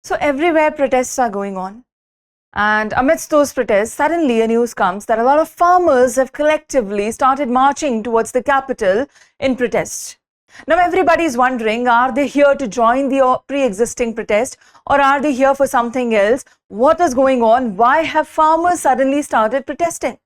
So everywhere protests are going on. And amidst those protests, suddenly a news comes that a lot of farmers have collectively started marching towards the capital in protest. Now everybody is wondering, are they here to join the pre-existing protest or are they here for something else? What is going on? Why have farmers suddenly started protesting?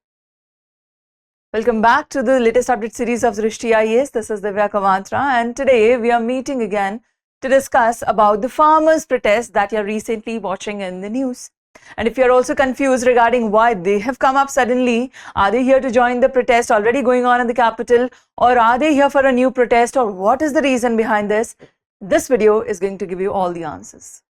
Welcome back to the latest update series of Drishti IAS. This is Divya Kavatra and today we are meeting again to discuss about the farmers' protest that you're recently watching in the news. And if you're also confused regarding why they have come up suddenly, are they here to join the protest already going on in the capital, or are they here for a new protest, or what is the reason behind this? This video is going to give you all the answers.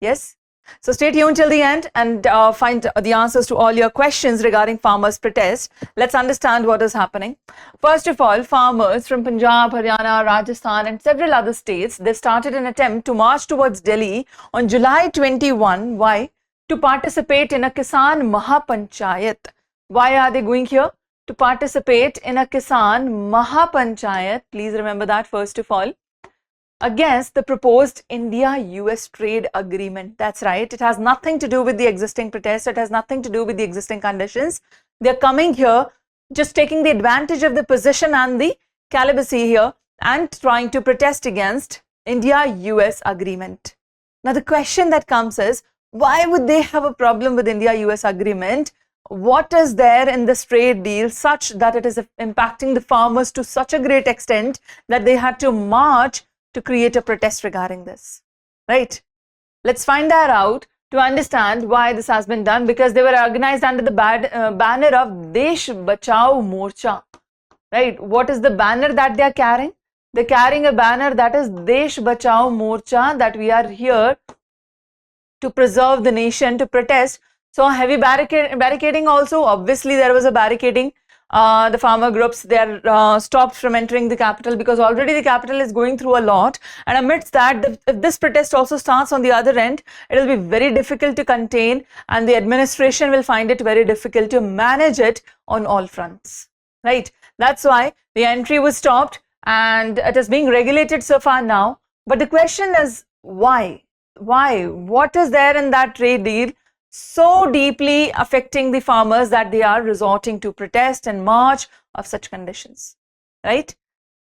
Yes? So stay tuned till the end and find the answers to all your questions regarding farmers' protest. Let's understand what is happening. First of all, farmers from Punjab, Haryana, Rajasthan and several other states, they started an attempt to march towards Delhi on July 21. Why? To participate in a Kisan Mahapanchayat. Why are they going here? To participate in a Kisan Mahapanchayat. Please remember that first of all. Against the proposed India-US trade agreement. That's right. It has nothing to do with the existing protest. It has nothing to do with the existing conditions. They're coming here, just taking the advantage of the position and the celibacy here and trying to protest against India-US agreement. Now the question that comes is, why would they have a problem with India-US agreement? What is there in this trade deal such that it is impacting the farmers to such a great extent that they had to march to create a protest regarding this, right? Let's find that out to understand why this has been done, because they were organized under the banner of Desh Bachao Morcha, right? What is the banner that they are carrying? They're carrying a banner that is Desh Bachao Morcha, that we are here to preserve the nation, to protest. So heavy barricading also, obviously there was a barricading. The farmer groups, they are stopped from entering the capital because already the capital is going through a lot, and amidst that, if this protest also starts on the other end, it will be very difficult to contain and the administration will find it very difficult to manage it on all fronts, right? That's why the entry was stopped and it is being regulated so far now. But the question is, why? Why? What is there in that trade deal so deeply affecting the farmers that they are resorting to protest and march of such conditions, right?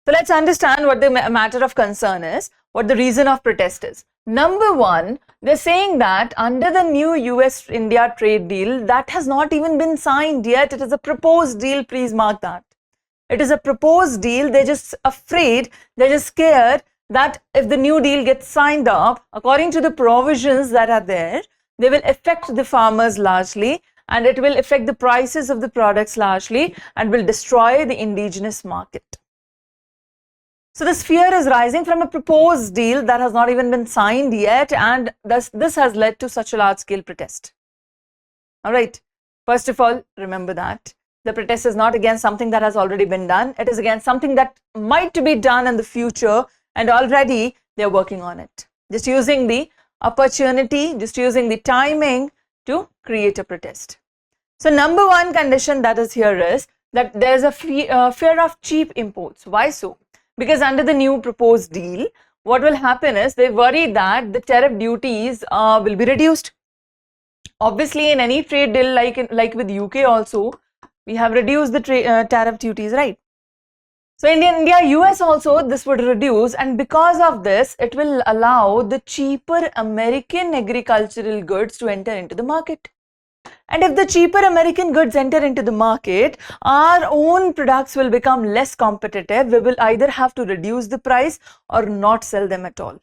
So let's understand what the matter of concern is, what the reason of protest is. Number one, they're saying that under the new US-India trade deal that has not even been signed yet, it is a proposed deal, please mark that. It is a proposed deal. They're just afraid, they're just scared that if the new deal gets signed up, according to the provisions that are there, they will affect the farmers largely and it will affect the prices of the products largely and will destroy the indigenous market. So this fear is rising from a proposed deal that has not even been signed yet, and this has led to such a large scale protest. All right. First of all, remember that the protest is not against something that has already been done. It is against something that might be done in the future, and already they're working on it. Just using the opportunity, just using the timing to create a protest. So number one condition that is here is that there's a fear of cheap imports. Why so? Because under the new proposed deal, what will happen is they worry that the tariff duties will be reduced. Obviously, in any trade deal like with UK also, we have reduced the tariff duties, right? So India, US also, this would reduce, and because of this, it will allow the cheaper American agricultural goods to enter into the market. And if the cheaper American goods enter into the market, our own products will become less competitive. We will either have to reduce the price or not sell them at all,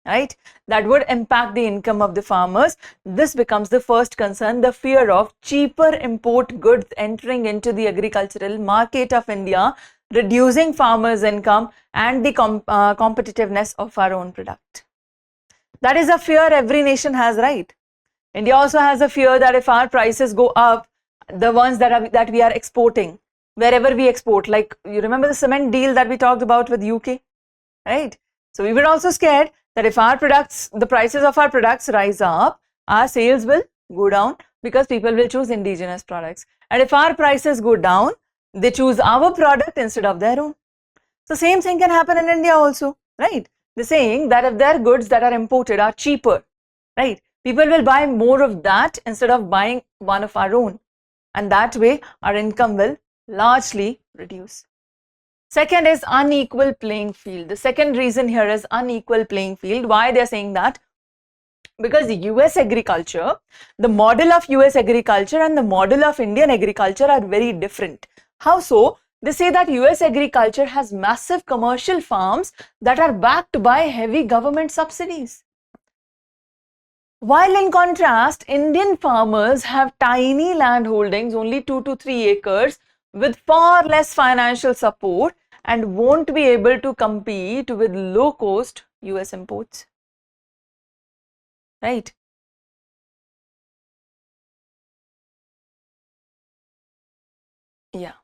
right? That would impact the income of the farmers. This becomes the first concern, the fear of cheaper import goods entering into the agricultural market of India, reducing farmers' income and the competitiveness of our own product. That is a fear every nation has, right? India also has a fear that if our prices go up, the ones that we are exporting, wherever we export, like you remember the cement deal that we talked about with UK, right? So we were also scared that if our products, the prices of our products rise up, our sales will go down because people will choose indigenous products. And if our prices go down, they choose our product instead of their own. So same thing can happen in India also, right? They're saying that if their goods that are imported are cheaper, right? People will buy more of that instead of buying one of our own. And that way, our income will largely reduce. Second is unequal playing field. The second reason here is unequal playing field. Why they are saying that? Because US agriculture, the model of US agriculture and the model of Indian agriculture are very different. How so? They say that US agriculture has massive commercial farms that are backed by heavy government subsidies. While in contrast, Indian farmers have tiny land holdings, only 2 to 3 acres, with far less financial support and won't be able to compete with low-cost US imports. Right? Yeah.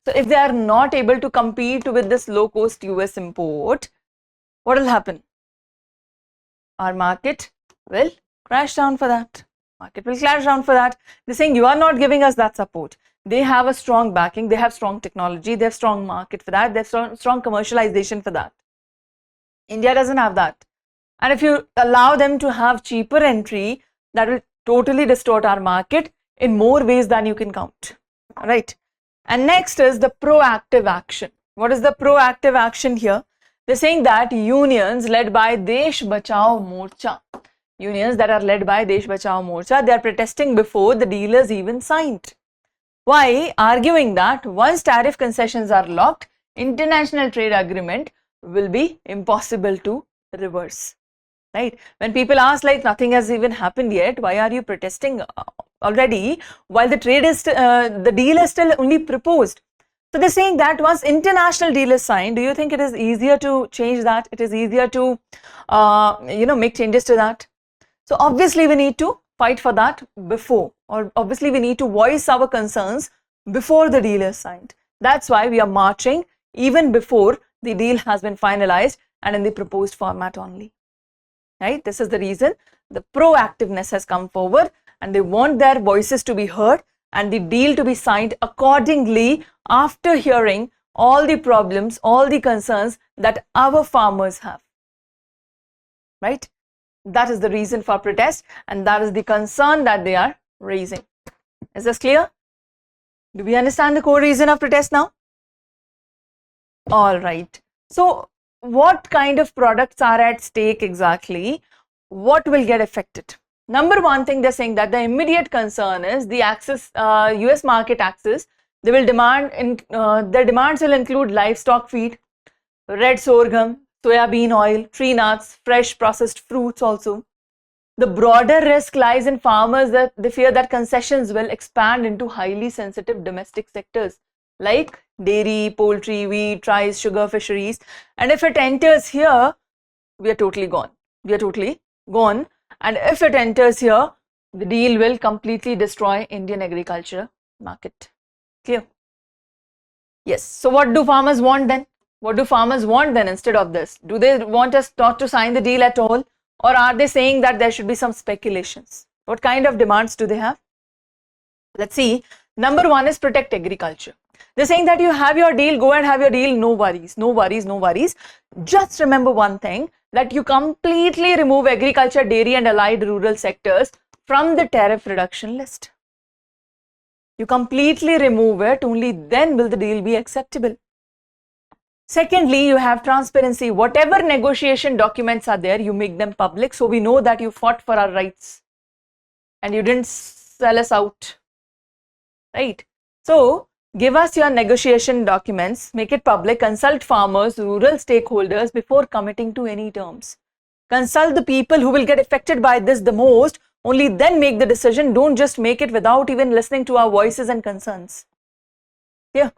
So if they are not able to compete with this low-cost US import, what will happen? Our market will crash down for that. Market will crash down for that. They're saying you are not giving us that support. They have a strong backing, they have strong technology, they have strong market for that, they have strong commercialization for that. India doesn't have that. And if you allow them to have cheaper entry, that will totally distort our market in more ways than you can count. All right. And next is the proactive action. What is the proactive action here? They're saying that unions led by Desh Bachao Morcha, unions that are led by Desh Bachao Morcha, they are protesting before the dealers even signed. Why? Arguing that once tariff concessions are locked, international trade agreement will be impossible to reverse. Right? When people ask like nothing has even happened yet, why are you protesting already while the trade is the deal is still only proposed? So they're saying that once international deal is signed, do you think it is easier to change that? It is easier to make changes to that? So obviously we need to fight for that before, or obviously we need to voice our concerns before the deal is signed. That's why we are marching even before the deal has been finalized and in the proposed format only. Right? This is the reason the proactiveness has come forward and they want their voices to be heard and the deal to be signed accordingly after hearing all the problems, all the concerns that our farmers have. Right? That is the reason for protest and that is the concern that they are raising. Is this clear? Do we understand the core reason of protest now? All right. So what kind of products are at stake exactly? What will get affected? Number one thing, they're saying that the immediate concern is the access, US market access. They will demand, their demands will include livestock feed, red sorghum, soya bean oil, tree nuts, fresh processed fruits also. The broader risk lies in farmers that they fear that concessions will expand into highly sensitive domestic sectors like dairy, poultry, wheat, rice, sugar, fisheries. And if it enters here, we are totally gone. We are totally gone. And if it enters here, the deal will completely destroy Indian agriculture market. Clear? Yes. So what do farmers want then? What do farmers want then instead of this? Do they want us not to sign the deal at all? Or are they saying that there should be some speculations? What kind of demands do they have? Let's see. Number one is protect agriculture. They're saying that you have your deal, go and have your deal, no worries, no worries, no worries. Just remember one thing, that you completely remove agriculture, dairy and allied rural sectors from the tariff reduction list. You completely remove it, only then will the deal be acceptable. Secondly, you have transparency. Whatever negotiation documents are there, you make them public so we know that you fought for our rights and you didn't sell us out. Right? So, give us your negotiation documents, make it public, consult farmers, rural stakeholders before committing to any terms. Consult the people who will get affected by this the most, only then make the decision. Don't just make it without even listening to our voices and concerns. Yeah.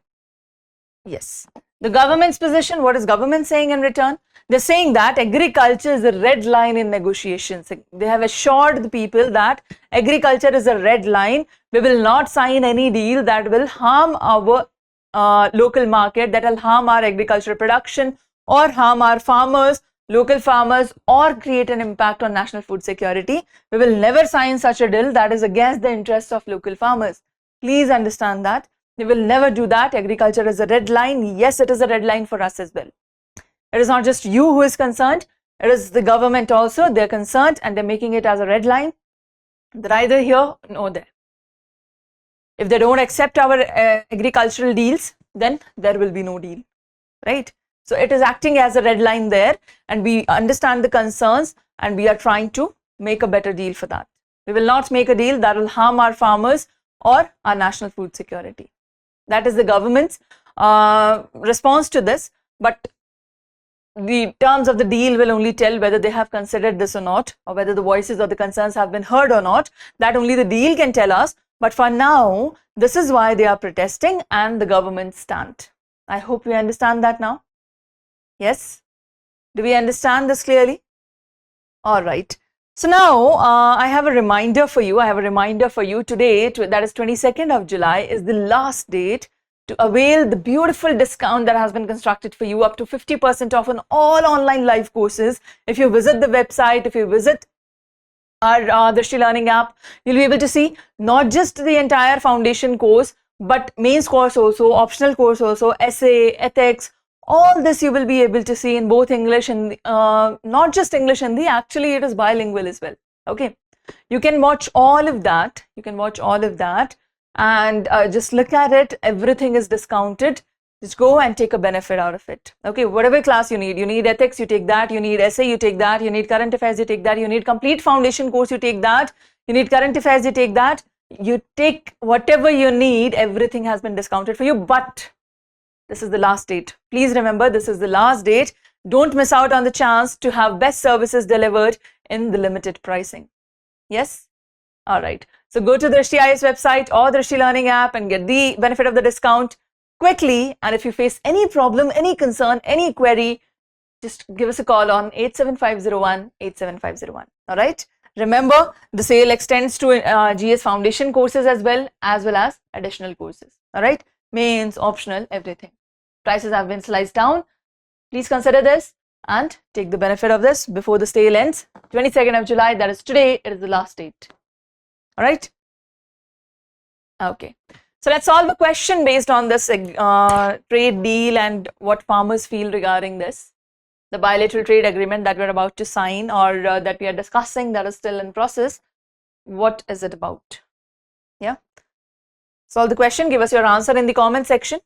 Yes. The government's position, what is government saying in return? They're saying that agriculture is a red line in negotiations. They have assured the people that agriculture is a red line. We will not sign any deal that will harm our local market, that will harm our agricultural production or harm our farmers, local farmers, or create an impact on national food security. We will never sign such a deal that is against the interests of local farmers. Please understand that. We will never do that. Agriculture is a red line. Yes, it is a red line for us as well. It is not just you who is concerned. It is the government also, they're concerned and they're making it as a red line. They're either here or there. If they don't accept our agricultural deals, then there will be no deal, right? So it is acting as a red line there, and we understand the concerns and we are trying to make a better deal for that. We will not make a deal that will harm our farmers or our national food security. That is the government's response to this, but the terms of the deal will only tell whether they have considered this or not, or whether the voices or the concerns have been heard or not. That only the deal can tell us. But for now, this is why they are protesting and the government stand. I hope we understand that now. Yes? Do we understand this clearly? All right. So now I have a reminder for you. Today, that is 22nd of July, is the last date to avail the beautiful discount that has been constructed for you, up to 50% off on all online live courses. If you visit the website, if you visit our Drishti Learning app, you'll be able to see not just the entire foundation course, but mains course also, optional course also, essay, ethics, all this you will be able to see in both English and not just English and Hindi, actually it is bilingual as well. Okay, you can watch all of that. And just look at it. Everything is discounted. Just go and take a benefit out of it. Okay, whatever class you need ethics, you take that, you need essay, you take that, you need current affairs, you take that, you need complete foundation course, you take that, you need current affairs, you take that, you take whatever you need, everything has been discounted for you. But this is the last date. Please remember, this is the last date. Don't miss out on the chance to have best services delivered in the limited pricing. Yes? All right. So go to the Drishti IAS website or the Drishti Learning app and get the benefit of the discount quickly. And if you face any problem, any concern, any query, just give us a call on 87501 87501. All right. Remember, the sale extends to GS foundation courses as well as additional courses. All right. Mains, optional, everything. Prices have been sliced down. Please consider this and take the benefit of this before the sale ends. 22nd of July, that is today, it is the last date. All right. Okay. So let's solve a question based on this trade deal and what farmers feel regarding this. The bilateral trade agreement that we're about to sign, or that we are discussing, that is still in process. What is it about? Yeah. Solve the question. Give us your answer in the comment section.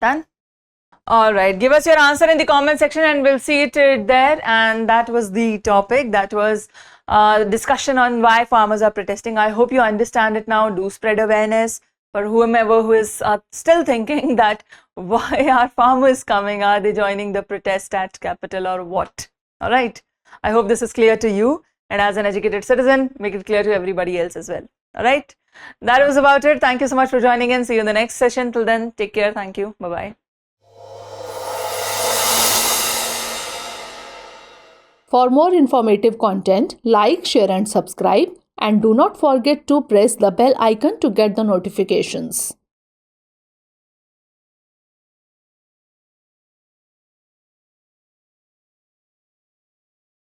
Done? All right, give us your answer in the comment section and we'll see it there. And that was the topic. That was discussion on why farmers are protesting. I hope you understand it now. Do spread awareness for whomever who is still thinking that why are farmers coming? Are they joining the protest at capital or what? All right, I hope this is clear to you, and as an educated citizen, make it clear to everybody else as well. All right, that was about it. Thank you so much for joining in. See you in the next session. Till then, take care. Thank you. Bye-bye. For more informative content, like, share and subscribe, and do not forget to press the bell icon to get the notifications.